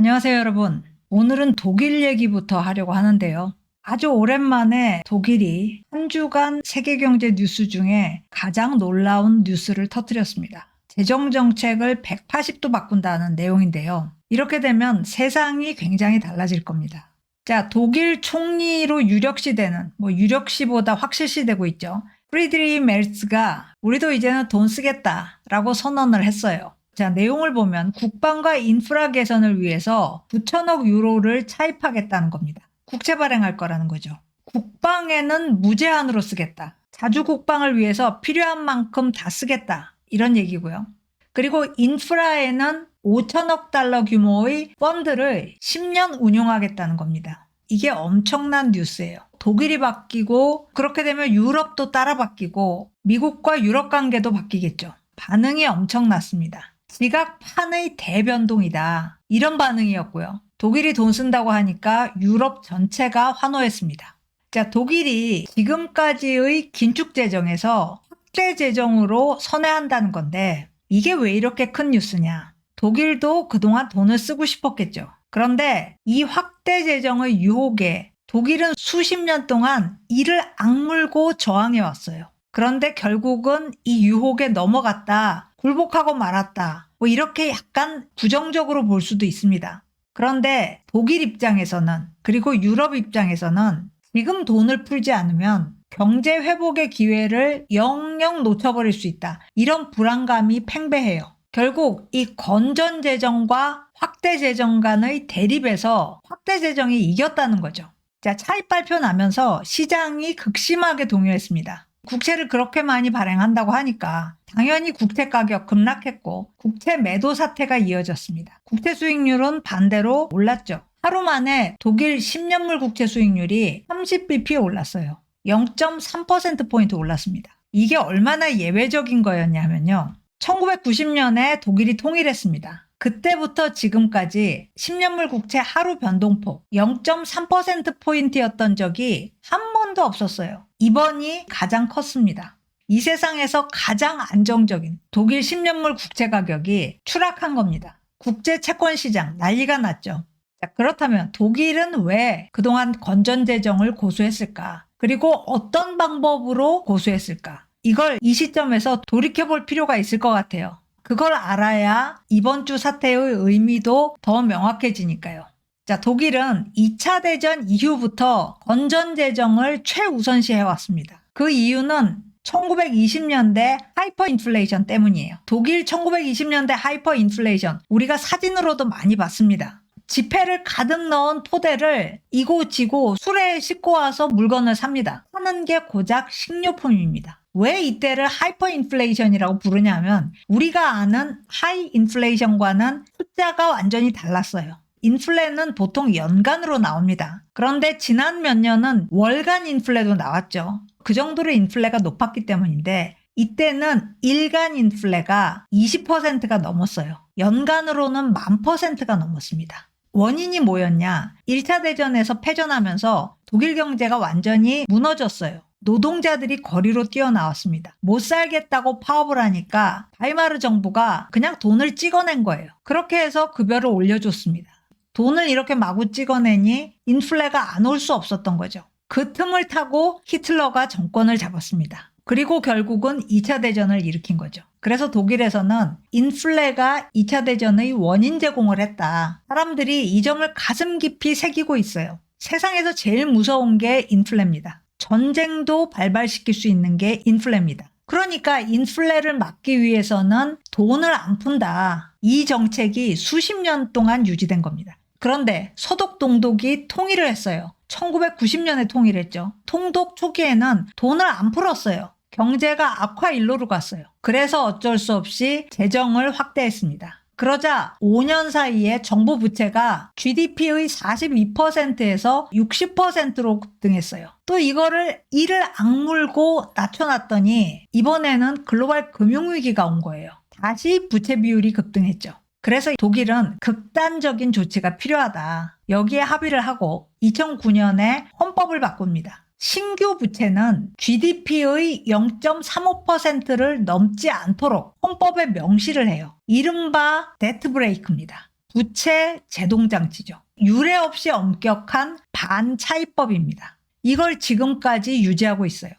안녕하세요, 여러분. 오늘은 독일 얘기부터 하려고 하는데요. 아주 오랜만에 독일이 한 주간 세계경제 뉴스 중에 가장 놀라운 뉴스를 터뜨렸습니다. 재정정책을 180도 바꾼다는 내용인데요. 이렇게 되면 세상이 굉장히 달라질 겁니다. 자, 독일 총리로 유력시되는, 유력시보다 확실시되고 있죠. 프리드리히 메르츠가 우리도 이제는 돈 쓰겠다라고 선언을 했어요. 자, 내용을 보면 국방과 인프라 개선을 위해서 9천억 유로를 차입하겠다는 겁니다. 국채 발행할 거라는 거죠. 국방에는 무제한으로 쓰겠다. 자주 국방을 위해서 필요한 만큼 다 쓰겠다. 이런 얘기고요. 그리고 인프라에는 5천억 달러 규모의 펀드를 10년 운용하겠다는 겁니다. 이게 엄청난 뉴스예요. 독일이 바뀌고 그렇게 되면 유럽도 따라 바뀌고 미국과 유럽 관계도 바뀌겠죠. 반응이 엄청났습니다. 지각판의 대변동이다. 이런 반응이었고요. 독일이 돈 쓴다고 하니까 유럽 전체가 환호했습니다. 자, 독일이 지금까지의 긴축 재정에서 확대 재정으로 선회한다는 건데 이게 왜 이렇게 큰 뉴스냐? 독일도 그동안 돈을 쓰고 싶었겠죠. 그런데 이 확대 재정의 유혹에 독일은 수십 년 동안 이를 악물고 저항해 왔어요. 그런데 결국은 이 유혹에 넘어갔다, 굴복하고 말았다, 이렇게 약간 부정적으로 볼 수도 있습니다. 그런데 독일 입장에서는, 그리고 유럽 입장에서는 지금 돈을 풀지 않으면 경제 회복의 기회를 영영 놓쳐버릴 수 있다. 이런 불안감이 팽배해요. 결국 이 건전 재정과 확대 재정 간의 대립에서 확대 재정이 이겼다는 거죠. 자, 차입 발표 나면서 시장이 극심하게 동요했습니다. 국채를 그렇게 많이 발행한다고 하니까 당연히 국채 가격 급락했고 국채 매도 사태가 이어졌습니다. 국채 수익률은 반대로 올랐죠. 하루 만에 독일 10년물 국채 수익률이 30bp 올랐어요. 0.3%포인트 올랐습니다. 이게 얼마나 예외적인 거였냐면요. 1990년에 독일이 통일했습니다. 그때부터 지금까지 10년물 국채 하루 변동폭 0.3%포인트였던 적이 한 번도 없었어요. 이번이 가장 컸습니다. 이 세상에서 가장 안정적인 독일 10년물 국채 가격이 추락한 겁니다. 국제 채권 시장 난리가 났죠. 자, 그렇다면 독일은 왜 그동안 건전재정을 고수했을까? 그리고 어떤 방법으로 고수했을까? 이걸 이 시점에서 돌이켜볼 필요가 있을 것 같아요. 그걸 알아야 이번 주 사태의 의미도 더 명확해지니까요. 자, 독일은 2차 대전 이후부터 건전재정을 최우선시 해왔습니다. 그 이유는 1920년대 하이퍼 인플레이션 때문이에요. 독일 1920년대 하이퍼 인플레이션, 우리가 사진으로도 많이 봤습니다. 지폐를 가득 넣은 포대를 이고지고 수레에 싣고 와서 물건을 삽니다. 사는 게 고작 식료품입니다. 왜 이때를 하이퍼 인플레이션이라고 부르냐면 우리가 아는 하이 인플레이션과는 숫자가 완전히 달랐어요. 인플레는 보통 연간으로 나옵니다. 그런데 지난 몇 년은 월간 인플레도 나왔죠. 그 정도로 인플레가 높았기 때문인데 이때는 일간 인플레가 20%가 넘었어요. 연간으로는 10,000%가 넘었습니다. 원인이 뭐였냐? 1차 대전에서 패전하면서 독일 경제가 완전히 무너졌어요. 노동자들이 거리로 뛰어나왔습니다. 못 살겠다고 파업을 하니까 바이마르 정부가 그냥 돈을 찍어낸 거예요. 그렇게 해서 급여를 올려줬습니다. 돈을 이렇게 마구 찍어내니 인플레가 안 올 수 없었던 거죠. 그 틈을 타고 히틀러가 정권을 잡았습니다. 그리고 결국은 2차 대전을 일으킨 거죠. 그래서 독일에서는 인플레가 2차 대전의 원인 제공을 했다. 사람들이 이 점을 가슴 깊이 새기고 있어요. 세상에서 제일 무서운 게 인플레입니다. 전쟁도 발발시킬 수 있는 게 인플레입니다. 그러니까 인플레를 막기 위해서는 돈을 안 푼다. 이 정책이 수십 년 동안 유지된 겁니다. 그런데 서독 동독이 통일을 했어요. 1990년에 통일했죠. 통독 초기에는 돈을 안 풀었어요. 경제가 악화일로로 갔어요. 그래서 어쩔 수 없이 재정을 확대했습니다. 그러자 5년 사이에 정부 부채가 GDP의 42%에서 60%로 급등했어요. 또 이를 악물고 낮춰놨더니 이번에는 글로벌 금융위기가 온 거예요. 다시 부채 비율이 급등했죠. 그래서 독일은 극단적인 조치가 필요하다. 여기에 합의를 하고 2009년에 헌법을 바꿉니다. 신규 부채는 GDP의 0.35%를 넘지 않도록 헌법에 명시를 해요. 이른바 데트 브레이크입니다. 부채 제동장치죠. 유례 없이 엄격한 반차입법입니다. 이걸 지금까지 유지하고 있어요.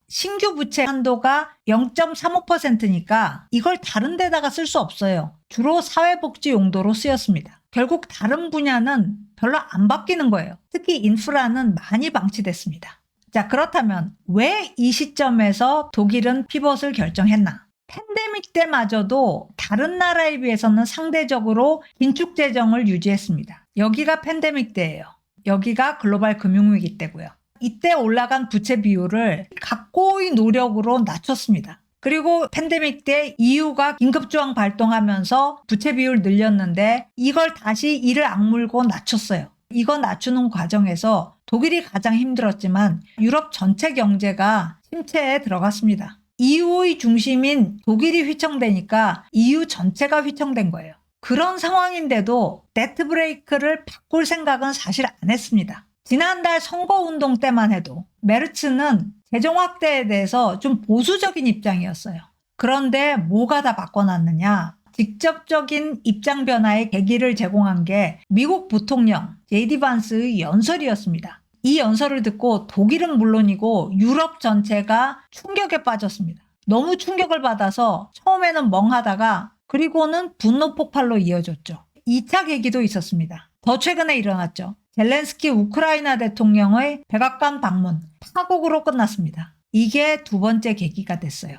신규 부채 한도가 0.35%니까 이걸 다른 데다가 쓸 수 없어요. 주로 사회복지 용도로 쓰였습니다. 결국 다른 분야는 별로 안 바뀌는 거예요. 특히 인프라는 많이 방치됐습니다. 자, 그렇다면 왜 이 시점에서 독일은 피벗을 결정했나? 팬데믹 때마저도 다른 나라에 비해서는 상대적으로 긴축 재정을 유지했습니다. 여기가 팬데믹 때예요. 여기가 글로벌 금융위기 때고요. 이때 올라간 부채 비율을 각고의 노력으로 낮췄습니다. 그리고 팬데믹 때 EU가 긴급조항 발동하면서 부채 비율 늘렸는데 이걸 다시 이를 악물고 낮췄어요. 이거 낮추는 과정에서 독일이 가장 힘들었지만 유럽 전체 경제가 침체에 들어갔습니다. EU의 중심인 독일이 휘청되니까 EU 전체가 휘청된 거예요. 그런 상황인데도 데트 브레이크를 바꿀 생각은 사실 안 했습니다. 지난달 선거운동 때만 해도 메르츠는 재정 확대에 대해서 좀 보수적인 입장이었어요. 그런데 뭐가 다 바꿔놨느냐? 직접적인 입장 변화의 계기를 제공한 게 미국 부통령 JD 반스의 연설이었습니다. 이 연설을 듣고 독일은 물론이고 유럽 전체가 충격에 빠졌습니다. 너무 충격을 받아서 처음에는 멍하다가 그리고는 분노 폭발로 이어졌죠. 2차 계기도 있었습니다. 더 최근에 일어났죠. 젤렌스키 우크라이나 대통령의 백악관 방문, 파국으로 끝났습니다. 이게 두 번째 계기가 됐어요.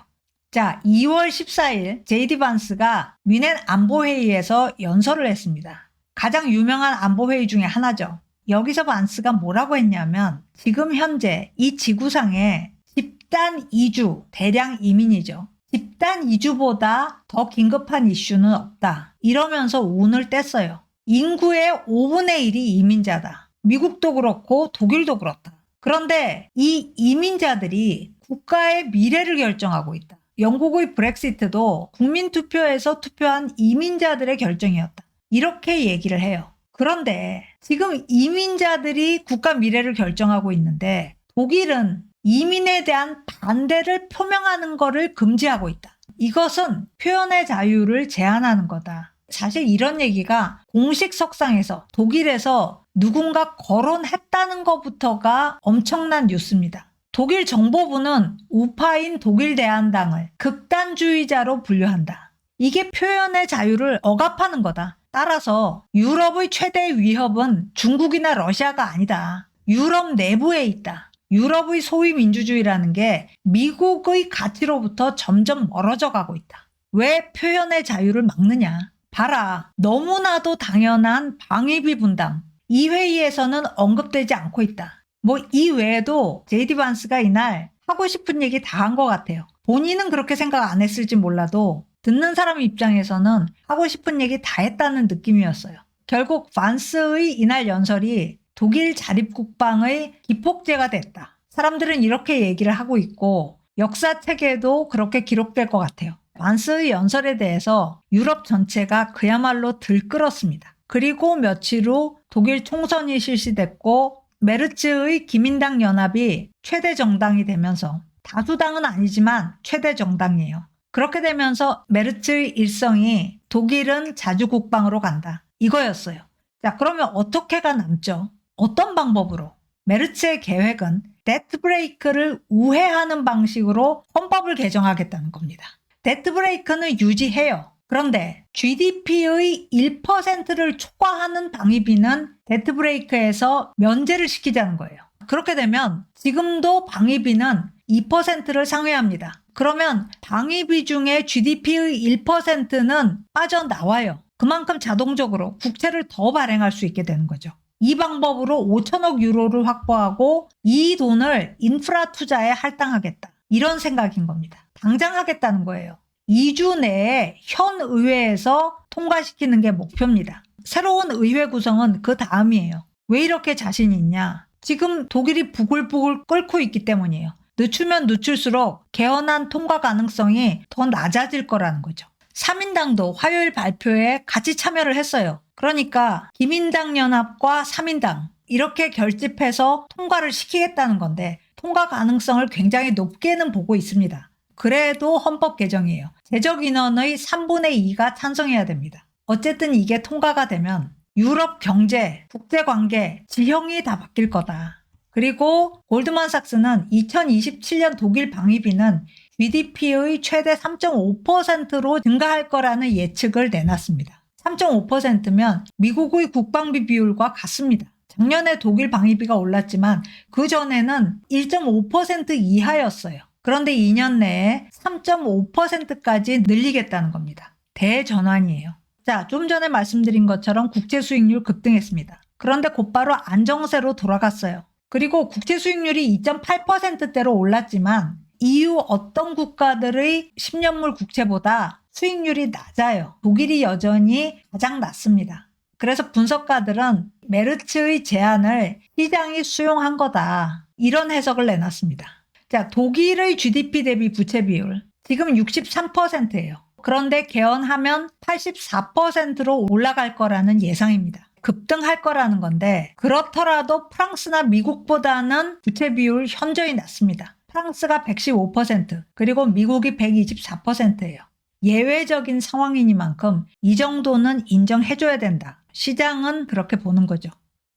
자, 2월 14일 JD 반스가 뮌헨 안보회의에서 연설을 했습니다. 가장 유명한 안보회의 중에 하나죠. 여기서 반스가 뭐라고 했냐면 지금 현재 이 지구상에 집단 이주, 대량 이민이죠. 집단 이주보다 더 긴급한 이슈는 없다. 이러면서 운을 뗐어요. 인구의 5분의 1이 이민자다. 미국도 그렇고 독일도 그렇다. 그런데 이 이민자들이 국가의 미래를 결정하고 있다. 영국의 브렉시트도 국민투표에서 투표한 이민자들의 결정이었다. 이렇게 얘기를 해요. 그런데 지금 이민자들이 국가 미래를 결정하고 있는데 독일은 이민에 대한 반대를 표명하는 것을 금지하고 있다. 이것은 표현의 자유를 제한하는 거다. 사실 이런 얘기가 공식 석상에서 독일에서 누군가 거론했다는 것부터가 엄청난 뉴스입니다. 독일 정보부는 우파인 독일 대한당을 극단주의자로 분류한다. 이게 표현의 자유를 억압하는 거다. 따라서 유럽의 최대 위협은 중국이나 러시아가 아니다. 유럽 내부에 있다. 유럽의 소위 민주주의라는 게 미국의 가치로부터 점점 멀어져 가고 있다. 왜 표현의 자유를 막느냐? 봐라. 너무나도 당연한 방위비 분담. 이 회의에서는 언급되지 않고 있다. 뭐 이 외에도 JD 반스가 이날 하고 싶은 얘기 다 한 것 같아요. 본인은 그렇게 생각 안 했을지 몰라도 듣는 사람 입장에서는 하고 싶은 얘기 다 했다는 느낌이었어요. 결국 반스의 이날 연설이 독일 자립국방의 기폭제가 됐다. 사람들은 이렇게 얘기를 하고 있고 역사책에도 그렇게 기록될 것 같아요. 반스의 연설에 대해서 유럽 전체가 그야말로 들끓었습니다. 그리고 며칠 후 독일 총선이 실시됐고 메르츠의 기민당 연합이 최대 정당이 되면서 다수당은 아니지만 최대 정당이에요. 그렇게 되면서 메르츠의 일성이 독일은 자주국방으로 간다. 이거였어요. 자, 그러면 어떻게가 남죠? 어떤 방법으로? 메르츠의 계획은 데트 브레이크를 우회하는 방식으로 헌법을 개정하겠다는 겁니다. 데트 브레이크는 유지해요. 그런데 GDP의 1%를 초과하는 방위비는 데트 브레이크에서 면제를 시키자는 거예요. 그렇게 되면 지금도 방위비는 2%를 상회합니다. 그러면 방위비 중에 GDP의 1%는 빠져나와요. 그만큼 자동적으로 국채를 더 발행할 수 있게 되는 거죠. 이 방법으로 5천억 유로를 확보하고 이 돈을 인프라 투자에 할당하겠다. 이런 생각인 겁니다. 당장 하겠다는 거예요. 2주 내에 현 의회에서 통과시키는 게 목표입니다. 새로운 의회 구성은 그 다음이에요. 왜 이렇게 자신이 있냐? 지금 독일이 부글부글 끓고 있기 때문이에요. 늦추면 늦출수록 개헌안 통과 가능성이 더 낮아질 거라는 거죠. 3인당도 화요일 발표에 같이 참여를 했어요. 그러니까 기민당 연합과 3인당 이렇게 결집해서 통과를 시키겠다는 건데 통과 가능성을 굉장히 높게는 보고 있습니다. 그래도 헌법 개정이에요. 제적 인원의 3분의 2가 찬성해야 됩니다. 어쨌든 이게 통과가 되면 유럽 경제, 국제관계, 지형이 다 바뀔 거다. 그리고 골드만삭스는 2027년 독일 방위비는 GDP의 최대 3.5%로 증가할 거라는 예측을 내놨습니다. 3.5%면 미국의 국방비 비율과 같습니다. 작년에 독일 방위비가 올랐지만 그 전에는 1.5% 이하였어요. 그런데 2년 내에 3.5%까지 늘리겠다는 겁니다. 대전환이에요. 자, 좀 전에 말씀드린 것처럼 국채 수익률 급등했습니다. 그런데 곧바로 안정세로 돌아갔어요. 그리고 국채 수익률이 2.8%대로 올랐지만 EU 어떤 국가들의 10년물 국채보다 수익률이 낮아요. 독일이 여전히 가장 낮습니다. 그래서 분석가들은 메르츠의 제안을 시장이 수용한 거다. 이런 해석을 내놨습니다. 자, 독일의 GDP 대비 부채 비율 지금 63%예요. 그런데 개헌하면 84%로 올라갈 거라는 예상입니다. 급등할 거라는 건데 그렇더라도 프랑스나 미국보다는 부채 비율 현저히 낮습니다. 프랑스가 115% 그리고 미국이 124%예요. 예외적인 상황이니만큼 이 정도는 인정해줘야 된다. 시장은 그렇게 보는 거죠.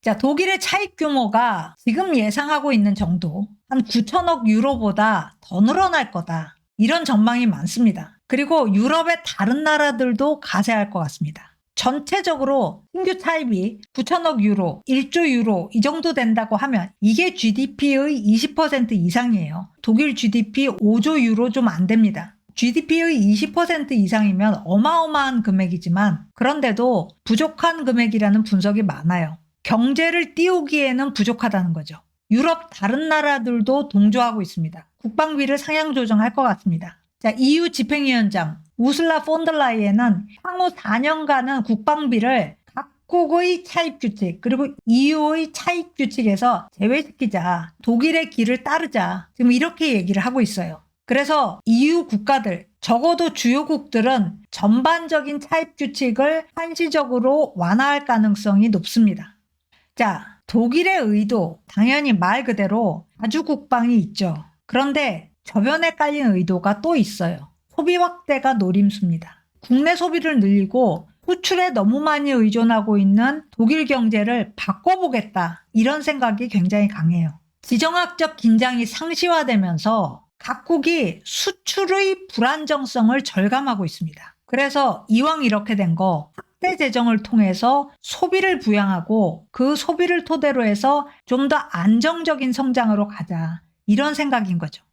자, 독일의 차입 규모가 지금 예상하고 있는 정도 한 9천억 유로보다 더 늘어날 거다. 이런 전망이 많습니다. 그리고 유럽의 다른 나라들도 가세할 것 같습니다. 전체적으로 신규 차입이 9천억 유로, 1조 유로 이 정도 된다고 하면 이게 GDP의 20% 이상이에요. 독일 GDP 5조 유로 좀 안 됩니다. GDP의 20% 이상이면 어마어마한 금액이지만 그런데도 부족한 금액이라는 분석이 많아요. 경제를 띄우기에는 부족하다는 거죠. 유럽 다른 나라들도 동조하고 있습니다. 국방비를 상향 조정할 것 같습니다. 자, EU 집행위원장 우슬라 폰더라이엔은 향후 4년간은 국방비를 각국의 차입규칙 그리고 EU의 차입규칙에서 제외시키자. 독일의 길을 따르자. 지금 이렇게 얘기를 하고 있어요. 그래서 EU 국가들, 적어도 주요국들은 전반적인 차입규칙을 한시적으로 완화할 가능성이 높습니다. 자, 독일의 의도, 당연히 말 그대로 자주국방이 있죠. 그런데 저변에 깔린 의도가 또 있어요. 소비 확대가 노림수입니다. 국내 소비를 늘리고 수출에 너무 많이 의존하고 있는 독일 경제를 바꿔보겠다. 이런 생각이 굉장히 강해요. 지정학적 긴장이 상시화되면서 각국이 수출의 불안정성을 절감하고 있습니다. 그래서 이왕 이렇게 된 거 확대 재정을 통해서 소비를 부양하고 그 소비를 토대로 해서 좀 더 안정적인 성장으로 가자. 이런 생각인 거죠.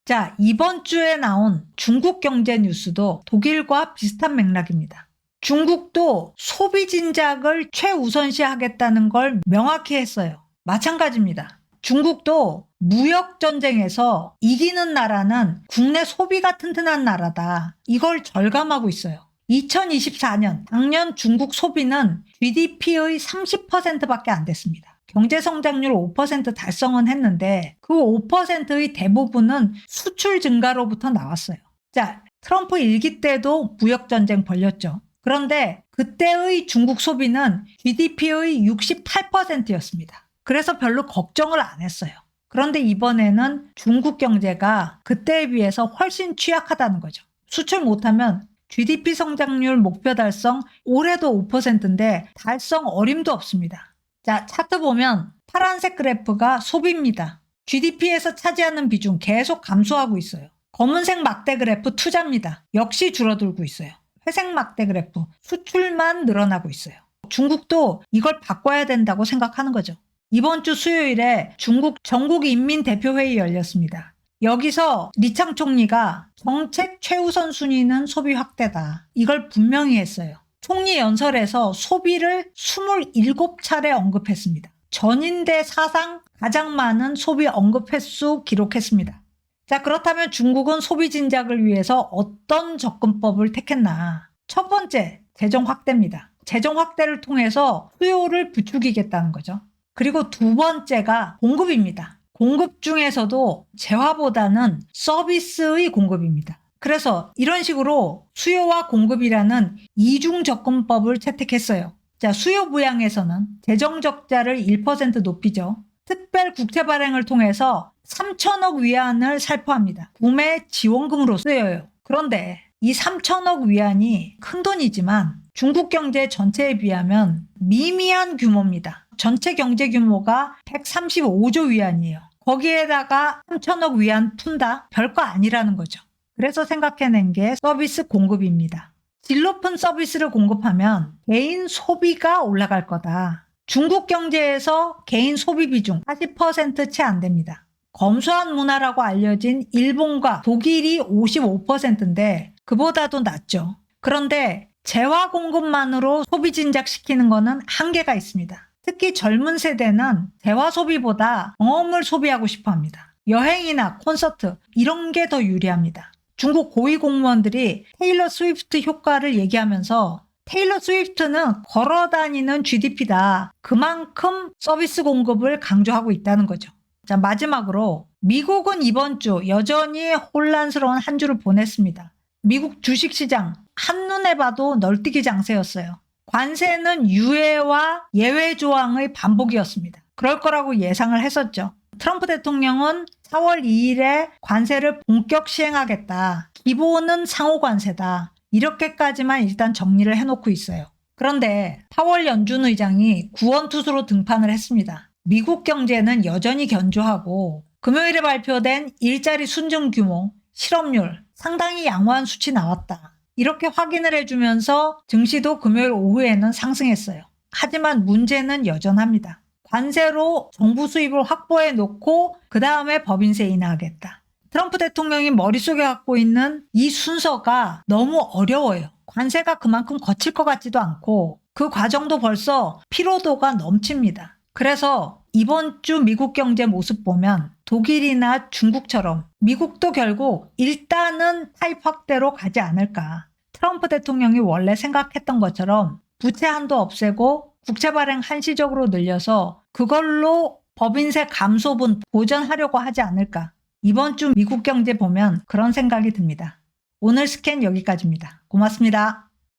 자, 이번 주에 나온 중국 경제 뉴스도 독일과 비슷한 맥락입니다. 중국도 소비 진작을 최우선시하겠다는 걸 명확히 했어요. 마찬가지입니다. 중국도 무역 전쟁에서 이기는 나라는 국내 소비가 튼튼한 나라다. 이걸 절감하고 있어요. 2024년 작년 중국 소비는 GDP의 30%밖에 안 됐습니다. 경제 성장률 5% 달성은 했는데 그 5%의 대부분은 수출 증가로부터 나왔어요. 자, 트럼프 일기 때도 무역 전쟁 벌렸죠. 그런데 그때의 중국 소비는 GDP의 68%였습니다. 그래서 별로 걱정을 안 했어요. 그런데 이번에는 중국 경제가 그때에 비해서 훨씬 취약하다는 거죠. 수출 못하면 GDP 성장률 목표 달성 올해도 5%인데 달성 어림도 없습니다. 자, 차트 보면 파란색 그래프가 소비입니다. GDP에서 차지하는 비중 계속 감소하고 있어요. 검은색 막대 그래프 투자입니다. 역시 줄어들고 있어요. 회색 막대 그래프 수출만 늘어나고 있어요. 중국도 이걸 바꿔야 된다고 생각하는 거죠. 이번 주 수요일에 중국 전국인민대표회의 열렸습니다. 여기서 리창 총리가 정책 최우선 순위는 소비 확대다. 이걸 분명히 했어요. 총리 연설에서 소비를 27차례 언급했습니다. 전인대 사상 가장 많은 소비 언급 횟수 기록했습니다. 자, 그렇다면 중국은 소비 진작을 위해서 어떤 접근법을 택했나? 첫 번째, 재정 확대입니다. 재정 확대를 통해서 수요를 부추기겠다는 거죠. 그리고 두 번째가 공급입니다. 공급 중에서도 재화보다는 서비스의 공급입니다. 그래서 이런 식으로 수요와 공급이라는 이중 접근법을 채택했어요. 자, 수요 부양에서는 재정 적자를 1% 높이죠. 특별 국채 발행을 통해서 3천억 위안을 살포합니다. 구매 지원금으로 쓰여요. 그런데 이 3천억 위안이 큰 돈이지만 중국 경제 전체에 비하면 미미한 규모입니다. 전체 경제 규모가 135조 위안이에요. 거기에다가 3천억 위안 푼다? 별거 아니라는 거죠. 그래서 생각해낸 게 서비스 공급입니다. 질 높은 서비스를 공급하면 개인 소비가 올라갈 거다. 중국 경제에서 개인 소비 비중 40% 채 안 됩니다. 검소한 문화라고 알려진 일본과 독일이 55%인데 그보다도 낮죠. 그런데 재화 공급만으로 소비 진작시키는 거는 한계가 있습니다. 특히 젊은 세대는 재화 소비보다 경험을 소비하고 싶어 합니다. 여행이나 콘서트 이런 게 더 유리합니다. 중국 고위 공무원들이 테일러 스위프트 효과를 얘기하면서 테일러 스위프트는 걸어다니는 GDP다. 그만큼 서비스 공급을 강조하고 있다는 거죠. 자, 마지막으로 미국은 이번 주 여전히 혼란스러운 한 주를 보냈습니다. 미국 주식시장 한눈에 봐도 널뛰기 장세였어요. 관세는 유예와 예외 조항의 반복이었습니다. 그럴 거라고 예상을 했었죠. 트럼프 대통령은 4월 2일에 관세를 본격 시행하겠다. 기본은 상호 관세다. 이렇게까지만 일단 정리를 해놓고 있어요. 그런데 파월 연준 의장이 구원투수로 등판을 했습니다. 미국 경제는 여전히 견조하고 금요일에 발표된 일자리 순증 규모, 실업률 상당히 양호한 수치 나왔다. 이렇게 확인을 해주면서 증시도 금요일 오후에는 상승했어요. 하지만 문제는 여전합니다. 관세로 정부 수입을 확보해 놓고 그 다음에 법인세 인하하겠다. 트럼프 대통령이 머릿속에 갖고 있는 이 순서가 너무 어려워요. 관세가 그만큼 거칠 것 같지도 않고 그 과정도 벌써 피로도가 넘칩니다. 그래서 이번 주 미국 경제 모습 보면 독일이나 중국처럼 미국도 결국 일단은 타입 확대로 가지 않을까. 트럼프 대통령이 원래 생각했던 것처럼 부채 한도 없애고 국채 발행 한시적으로 늘려서 그걸로 법인세 감소분 보전하려고 하지 않을까. 이번 주 미국 경제 보면 그런 생각이 듭니다. 오늘 스캔 여기까지입니다. 고맙습니다.